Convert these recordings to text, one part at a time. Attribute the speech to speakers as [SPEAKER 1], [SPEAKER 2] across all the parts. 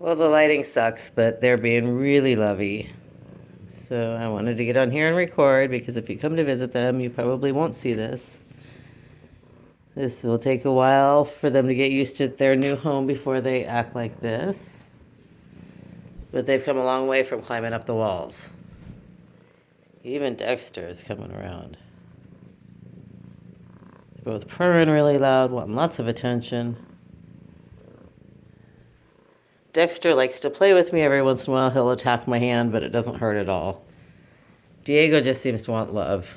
[SPEAKER 1] Well, the lighting sucks, but they're being really lovey. So I wanted to get on here and record because if you come to visit them, you probably won't see this. This will take a while for them to get used to their new home before they act like this. But they've come a long way from climbing up the walls. Even Dexter is coming around. They're both purring really loud, wanting lots of attention. Dexter likes to play with me every once in a while. He'll attack my hand, but it doesn't hurt at all. Diego just seems to want love.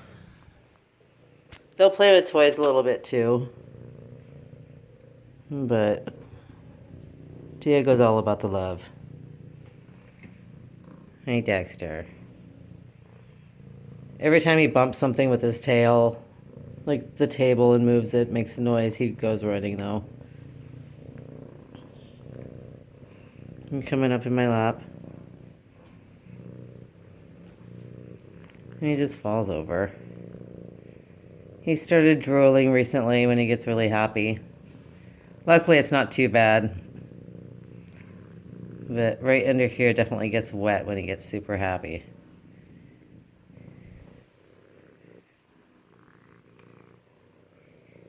[SPEAKER 1] They'll play with toys a little bit too. But Diego's all about the love. Hey, Dexter. Every time he bumps something with his tail, like the table, and moves it, makes a noise, he goes running though. I'm coming up in my lap. And he just falls over. He started drooling recently when he gets really happy. Luckily, it's not too bad. But right under here definitely gets wet when he gets super happy.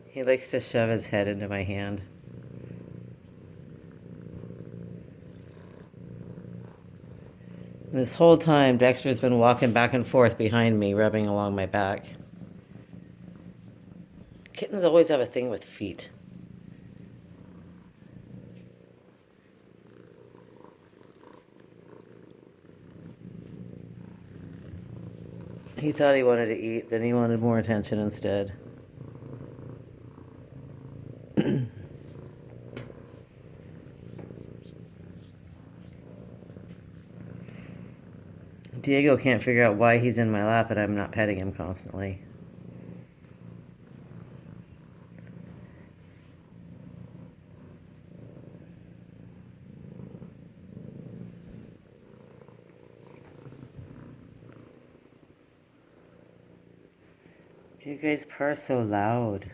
[SPEAKER 1] He likes to shove his head into my hand. This whole time, Dexter's been walking back and forth behind me, rubbing along my back. Kittens always have a thing with feet. He thought he wanted to eat, then he wanted more attention instead. Diego can't figure out why he's in my lap and I'm not petting him constantly. You guys purr so loud.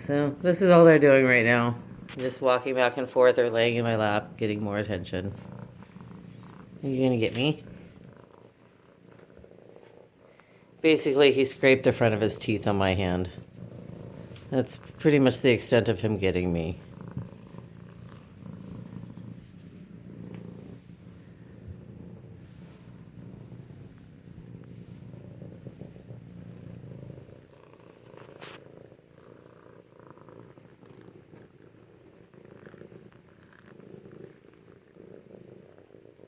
[SPEAKER 1] So this is all they're doing right now. Just walking back and forth or laying in my lap, getting more attention. Are you gonna get me? Basically, he scraped the front of his teeth on my hand. That's pretty much the extent of him getting me.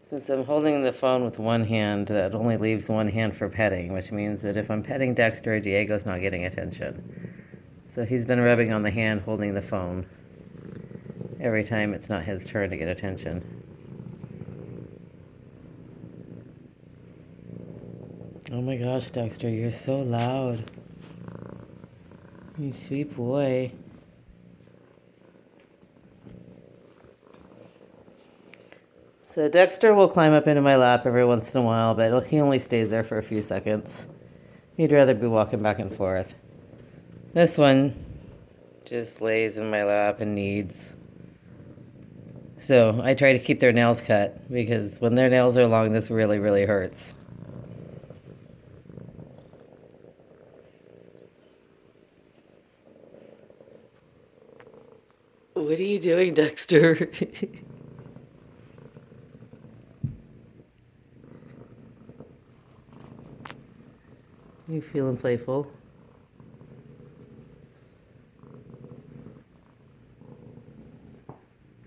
[SPEAKER 1] Since I'm holding the phone with one hand, that only leaves one hand for petting, which means that if I'm petting Dexter, Diego's not getting attention. So he's been rubbing on the hand holding the phone every time it's not his turn to get attention. Oh my gosh, Dexter, you're so loud. You sweet boy. So Dexter will climb up into my lap every once in a while, but he only stays there for a few seconds. He'd rather be walking back and forth. This one just lays in my lap and needs. So I try to keep their nails cut because when their nails are long, this really, really hurts. What are you doing, Dexter? You feeling playful?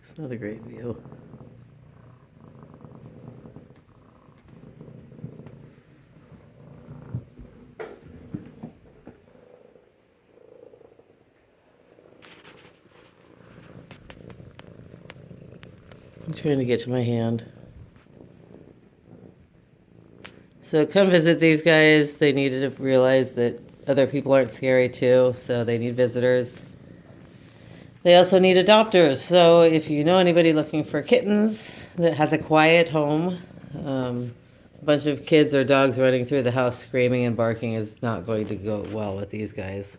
[SPEAKER 1] It's not a great view. I'm trying to get to my hand. So come visit these guys. They need to realize that other people aren't scary too, so they need visitors. They also need adopters. So if you know anybody looking for kittens that has a quiet home, a bunch of kids or dogs running through the house screaming and barking is not going to go well with these guys.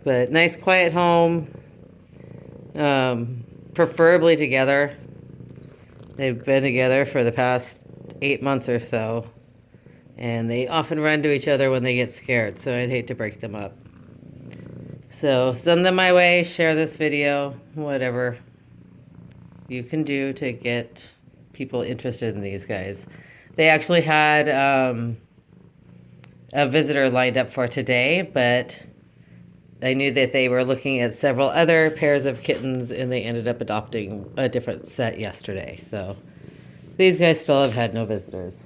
[SPEAKER 1] But nice quiet home, preferably together. They've been together for the past 8 months or so, and they often run to each other when they get scared, so I'd hate to break them up. So send them my way, share this video, whatever you can do to get people interested in these guys. They actually had a visitor lined up for today, but I knew that they were looking at several other pairs of kittens, and they ended up adopting a different set yesterday. So these guys still have had no visitors.